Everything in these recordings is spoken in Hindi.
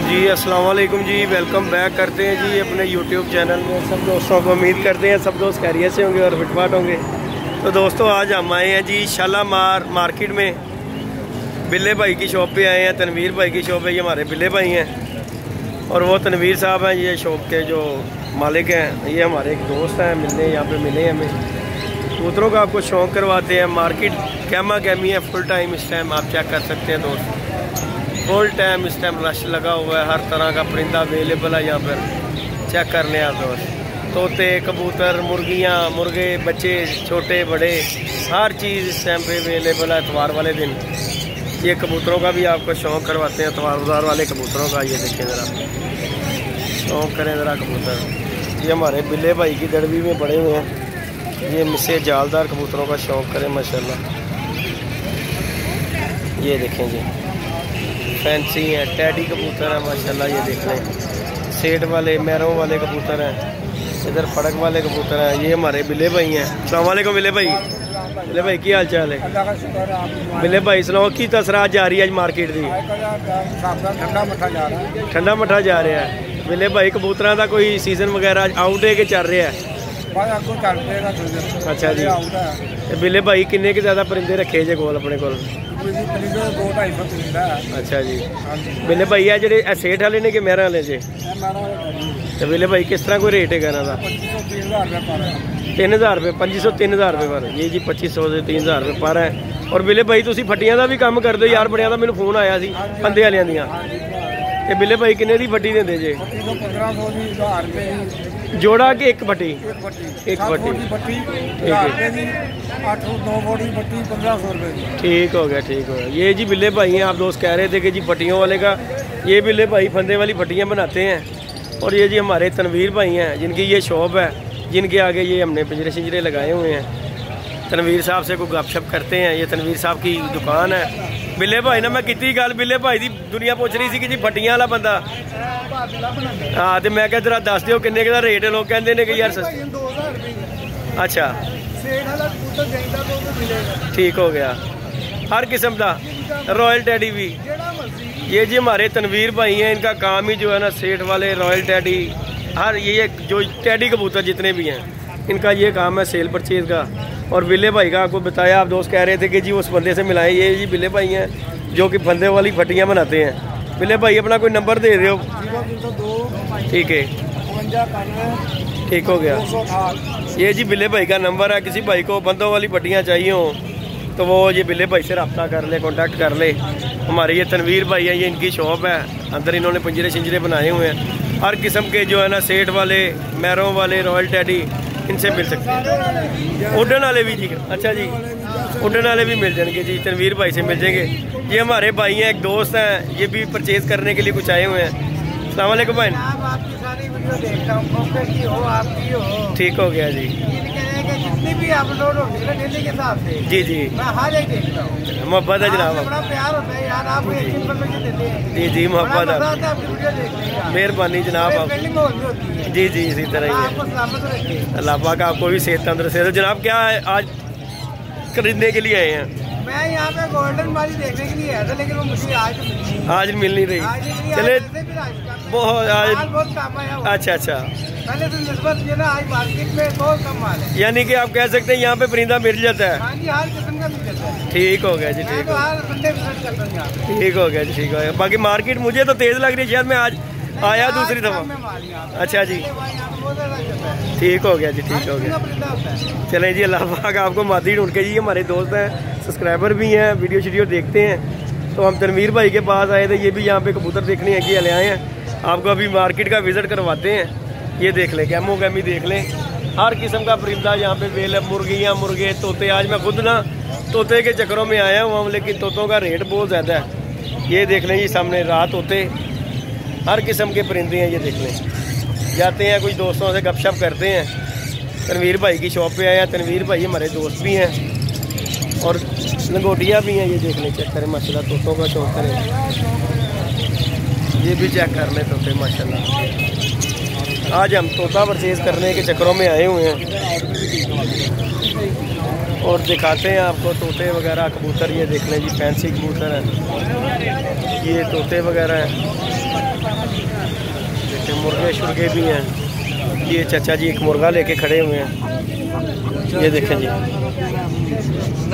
जी अस्सलाम वालेकुम जी, वेलकम बैक करते हैं जी अपने यूट्यूब चैनल में। सब दोस्तों को उम्मीद करते हैं सब दोस्त खैरियत से होंगे और फिटफाट होंगे। तो दोस्तों आज हम आए हैं जी शालामार मार्केट में, बिल्ले भाई की शॉप पे आए हैं। तनवीर भाई की शॉप है, ये हमारे बिल्ले भाई हैं और वो तनवीर साहब हैं, ये शॉप के जो मालिक हैं। ये हमारे एक दोस्त हैं, मिलने यहाँ पे मिले हमें। कबूतरों का आपको शौक़ करवाते हैं। मार्केट कहमा कहमी है फुल टाइम, इस टाइम आप चेक कर सकते हैं दोस्त, फुल टाइम इस टाइम रश लगा हुआ है। हर तरह का परिंदा अवेलेबल है यहाँ पर, चेक कर लें आप दोस्त। तोते, कबूतर, मुर्गियाँ, मुर्गे, बच्चे, छोटे बड़े, हर चीज़ इस टाइम पे अवेलेबल है। इतवार वाले दिन ये कबूतरों का भी आपको शौक़ करवाते हैं, इतवार वाले कबूतरों का। ये देखें ज़रा, शौक़ करें ज़रा कबूतर। ये हमारे बिल्ले भाई की दड़बी में बड़े हुए हैं। ये मिसे जालदार कबूतरों का शौक़ करें माशाल्लाह। ये देखें जी, फैंसी है, टैडी कबूतर है माशाल्लाह। ये देख लें, सेठ वाले, मैरों वाले कबूतर हैं, इधर फड़क वाले कबूतर हैं। ये हमारे बिल्ले भाई हैं। अस्सलाम वालेकुम बिल्ले भाई। बिल्ले भाई की हाल चाल है? बिल्ले भाई सुनाओ की तसरात जा रही है आज मार्केट की? ठंडा मठा जा रहा है। बिल्ले भाई कबूतर का कोई सीजन वगैरह आउट है कि चल रहा है? अच्छा जी। बिल्ले भाई किन्ने के ज़्यादा परिंदे रखे जे कोल अपने कोल? अच्छा जी। बिल्ले भाई है जेडे सेठ वाले ने कि मेहर वाले जे? तो बिल्ले भाई किस तरह कोई रेट है इन्हों का? 3000 रुपये, 2500 3000 रुपये पर। ये जी 2500 से 3000 रुपये पर है। और बिल्ले भाई तुम फट्टियां का भी काम कर दो यार, बड़िया का मैंने फोन आया सी फंदे वालियां दियां। ते बिल्ले भाई किन्ने दी फट्टी देंदे जे? जोड़ा कि एक फट्टी? एक फट्टी। ठीक हो गया, ठीक हो गया। ये जी बिल्ले भाई हैं, आप दोस्त कह रहे थे कि जी फट्टियों वाले का। ये बिल्ले भाई फंदे वाली फट्टियाँ बनाते हैं। और ये जी हमारे तनवीर भाई हैं, जिनकी ये शॉप है, जिनके आगे ये हमने पिंजरे शिंजरे लगाए हुए हैं। तनवीर साहब से कोई गपशप करते हैं। ये तनवीर साहब की दुकान है। बिल्ले भाई ना मैं कितनी गल, बिल्ले भाई की दुनिया पूछ रही थी कि जी फट्टियां वाला बंदा। हाँ तो मैं क्या जरा दस दो किन्ने का रेट है? लोग कहते हैं कि यार सस्ती। अच्छा ठीक हो गया, हर किस्म का रॉयल टैडी भी। ये जी हमारे तनवीर भाई हैं, इनका काम ही जो है ना सेठ वाले रॉयल टैडी, हर ये जो टैडी कबूतर जितने भी हैं इनका ये काम है सेल परचेज का। और बिल्ले भाई का आपको बताया, आप दोस्त कह रहे थे कि जी उस बंदे से मिलाएं। ये जी बिल्ले भाई हैं जो कि फंदे वाली फट्टियाँ बनाते हैं। बिल्ले भाई अपना कोई नंबर दे रहे हो? ठीक है, ठीक हो गया। ये जी बिल्ले भाई का नंबर है, किसी भाई को बंदों वाली फट्टियाँ चाहिए हो तो वो ये बिल्ले भाई से रब्ता कर ले, कॉन्टैक्ट कर ले। हमारे ये तनवीर भाई है, ये इनकी शॉप है। अंदर इन्होंने पिंजरे शिंजरे बनाए हुए हैं। हर किस्म के जो है ना सेठ वाले, मैरों वाले, रॉयल टैडी, इनसे मिल सकते हैं। उड़न वाले भी जी, अच्छा जी, उड़न वाले भी मिल जाएंगे जी, तनवीर भाई से मिल जाएंगे। ये हमारे भाई हैं, एक दोस्त हैं, ये भी परचेज करने के लिए कुछ आए हुए हैं। अस्सलाम वालेकुम भाई। ठीक हो गया जी, जितनी भी अपलोड होती है डेली के हिसाब से। जी जी, मैं हर एक देखता हूँ। मोहब्बत है जनाब, बड़ा प्यार होता है यार, आप इन्फॉर्मेशन देते हैं। जी जी, मोहब्बत है, है, मेहरबानी जनाब आप। जी जी, इसी तरह ही है। अल्लाह पाक आपको भी सेहत तंदुरुस्त है। जनाब क्या है आज खरीदने के लिए आए हैं? मैं यहाँ पे गोल्डन वाली देखने के लिए आया था, लेकिन वो मुझे आज मिल नहीं रही। चले बहुत आज बहुत काम आया। अच्छा अच्छा, पहले तो निस्बत ये ना आज मार्केट में बहुत कम माल है। यानी कि आप कह सकते हैं यहाँ पे परिंदा मिल जाता है। हाँ जी, हर किस्म का मिल जाता है। ठीक हो गया जी, ठीक हो, ठीक हो गया जी, ठीक हो गया। बाकी मार्केट मुझे तो तेज लग रही है, शायद मैं आज आया दूसरी दफा। अच्छा जी, ठीक हो गया जी, ठीक हो गया। चलें जी, अल्लाह पाक आपको मादी ढूंढ के। जी हमारे दोस्त हैं, सब्सक्राइबर भी हैं, वीडियो शीडियो देखते हैं। तो हम तनवीर भाई के पास आए थे, ये भी यहाँ पे कबूतर देखने हैं कि ले आए हैं। आपको अभी मार्केट का विजिट करवाते हैं। ये देख लें, कैमो कैमी देख लें, हर किस्म का परिंदा यहाँ पे बेल है। मुर्गियाँ, मुर्गे, तोते। आज मैं खुद ना तोते के चक्करों में आया हूँ, लेकिन तोतों का रेट बहुत ज़्यादा है। ये देख लें जी सामने रात होते, हर किस्म के परिंदे हैं। ये देख लें, जाते हैं कुछ दोस्तों से गपशप करते हैं। तनवीर भाई की शॉप पे आए हैं। तनवीर भाई हमारे दोस्त भी हैं और लंगोटियाँ भी हैं। ये देख लें, चेक करें माशाल्लाह, तोतों का शौक करें। ये भी चेक कर लें तोते माशाल्लाह। आज हम तोता परचेज करने के चक्करों में आए हुए हैं और दिखाते हैं आपको तोते वगैरह, कबूतर। ये देख लें जी, फैंसी कबूतर हैं, ये तोते वगैरह हैं। देखें मुर्गे शुर्गे भी हैं। ये चाचा जी एक मुर्गा लेके खड़े हुए हैं। ये देखें जी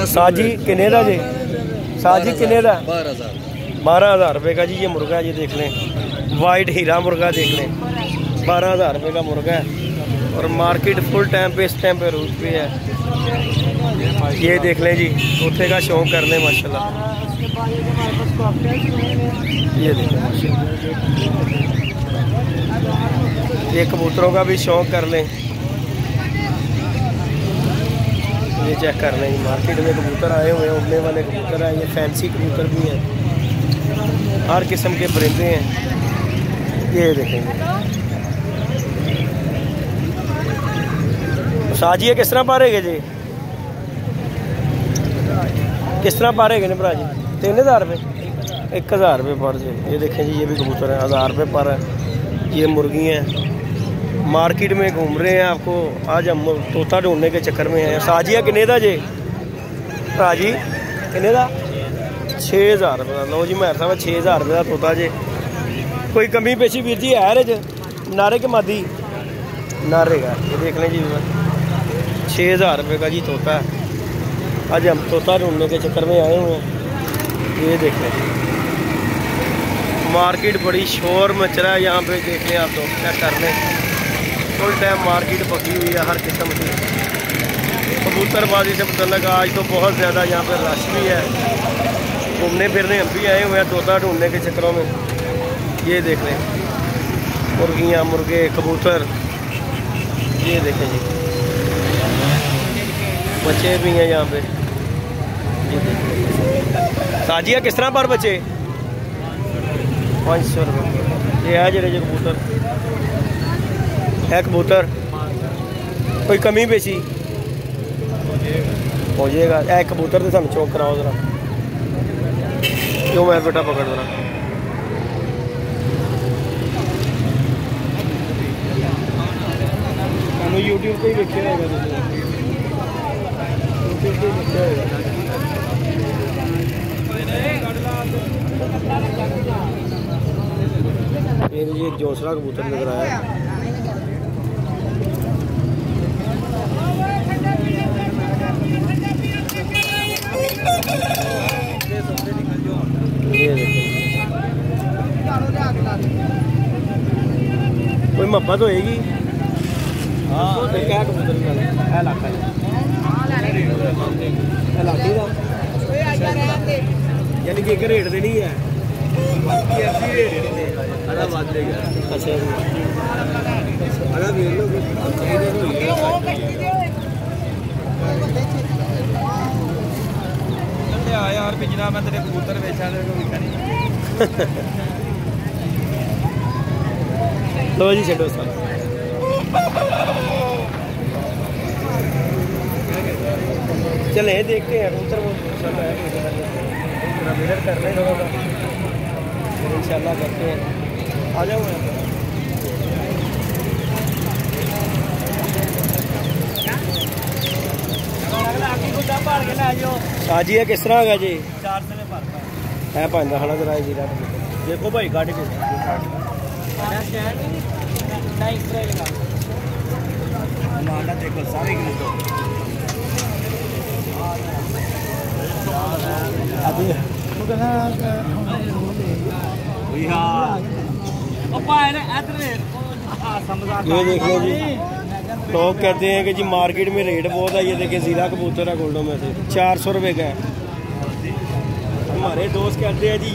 साजी किन्ने दा जी, साजी किन्ने दा 12,000 रुपये का जी ये मुर्गा। ये देख लें वाइट हीरा मुर्गा देख लें 12,000 रुपये का मुर्गा है। और मार्केट फुल टाइम पे इस टाइम पे रूट पे है। ये देख लें जी तोते का शौक़ कर लें माशाल्लाह। ये देखें ये कबूतरों का भी शौक़ कर लें। ये चेक कर लें मार्केट में कबूतर आए हुए हैं, उड़ने वाले कबूतर हैं। ये फैंसी कबूतर भी हैं, हर किस्म के परिंदे हैं। ये देखेंगे साजी है किस तरह पा रहे जी, किस तरह पा रहे ने भरा जी? 3,000 रुपये 1,000 रुपये पर जी। ये देखें जी ये भी कबूतर है 1,000 रुपये पर है। ये मुर्गी हैं मार्केट में घूम रहे हैं। आपको आज हम तोता ढूंढने के चक्कर में हैं। साजिया किन्ने दा जी भरा जी, किन्ने दा? 6,000 रुपये का। लो जी मैं 6,000 रुपये का तोता जी। कोई कमी पेशी वीर जी है रे नारे के मादी नारे का। ये देख लें जी 6,000 रुपये का जी तोता है। आज हम तोता ढूंढने के चक्कर में आए हुए हैं। ये देख लें मार्केट बड़ी शोर मच रहा है यहाँ पे। देख लें आप लोग क्या कर लें, फुल टाइम मार्केट पकी हुई है हर किस्म की। कबूतरबाजी से मतलब आज तो बहुत ज़्यादा यहाँ पर रश भी है। घूमने फिरने हम भी आए हुए हैं तोता ढूंढने के चक्करों में। ये देख लें मुर्गियाँ मुर्गे कबूतर। ये देखें जी बच्चे भी हैं यहाँ पे। साजिया किस तरह पर बच्चे? 500 रुपये। ये है जेरे जो कबूतर है कबूतर कोई कमी बेची हो जाएगा। एक कबूतर तो सानू चौक कराओ जरा। क्यों मैं बेटा पकड़ जरा। यूट्यूब पे ही देखिए होगा, यूट्यूब पे ही देखिए होगा। ये जोसरा कबूतर लग रहा है। कोई मोहब्बत होएगी। हाँ क्या कबूतर यानी कि एक रेट नहीं है। अच्छा यार पिछला मैं तेरे कबूतर बेचा लो जी छो सर। चले देखते हैं कबूतर विजिट कर रहे हैं लोगों का इंशाल्लाह करते हैं। आ जाओ साजी है किस तरह होगा जी? 400 में है 5 खाना जरा जी। देखो भाई गाड़ी के देखो सारे ये देख लो जी। लोग कहते हैं कि जी मार्केट में रेट बहुत है। ये देखिए ज़ीरा कबूतर है गोल्डों में से 400 रुपये का है। हमारे दोस्त कहते हैं जी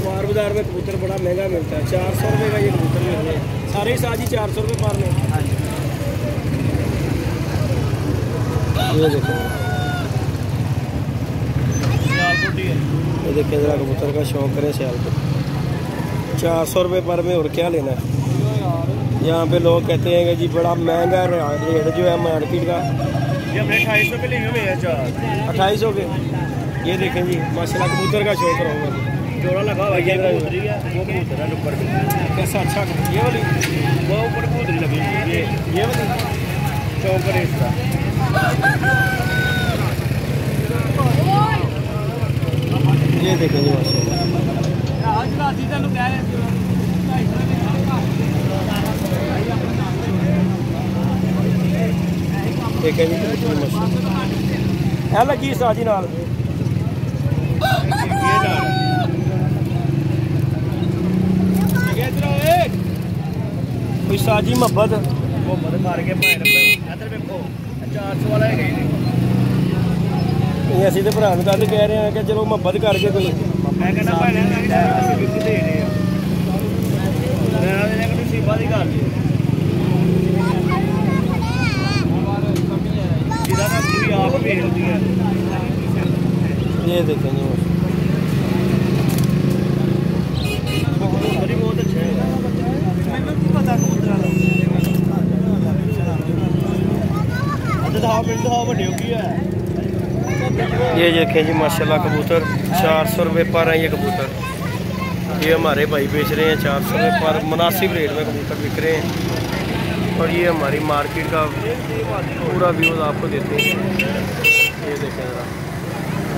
मार बाजार में कबूतर बड़ा महंगा मिलता है। 400 रुपये का ये कबूतर मिल रहे हैं सारे साजी 400 रुपये मार लें। ये देखो ये देखिए ज़रा कबूतर का शौक़ करें सियालकोट 400 रुपये पर में। और क्या लेना है? यहाँ पे लोग कहते हैं कि जी बड़ा महंगा रेट जो है मार्केट का। ये हमने 250 के लिए हुए हैं 2800 के। ये देखें जी माशाल्लाह कबूतर का शौक़ रहूँगा। जोड़ा लगा हुआ है वो कबूतर है ऊपर कैसा अच्छा ये वाली वो ऊपर कबूतरी लगी ये वाली शौक़ है इसका। ये देखें जी माशाल्लाह देखें जी कबूतर माशाल्लाह है लगी साजी नाल कोई साजी मोहब्बत मार के 400 वाला है असं तो भरा गल कह रहे हैं कि चलो मोहब्बत करके कोई ये देखें जी बहुत अच्छा है ये देखें जी माशाल्लाह कबूतर 400 रुपये पर है ये कबूतर। ये हमारे भाई बेच रहे हैं 400 रुपये पर, मुनासिब रेट में कबूतर बिक रहे हैं। और ये हमारी मार्केट का पूरा व्यूज़ आपको देते हैं। ये देखें ज़रा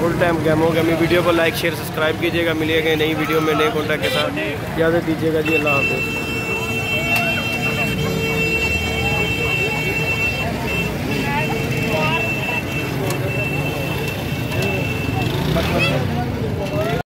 फुल टाइम गेमो गेमी वीडियो को लाइक शेयर सब्सक्राइब कीजिएगा। मिलेगा नई वीडियो में नए कॉन्टैक्ट के साथ, इजाज़त दीजिएगा जी, अल्लाह हाफ़िज़।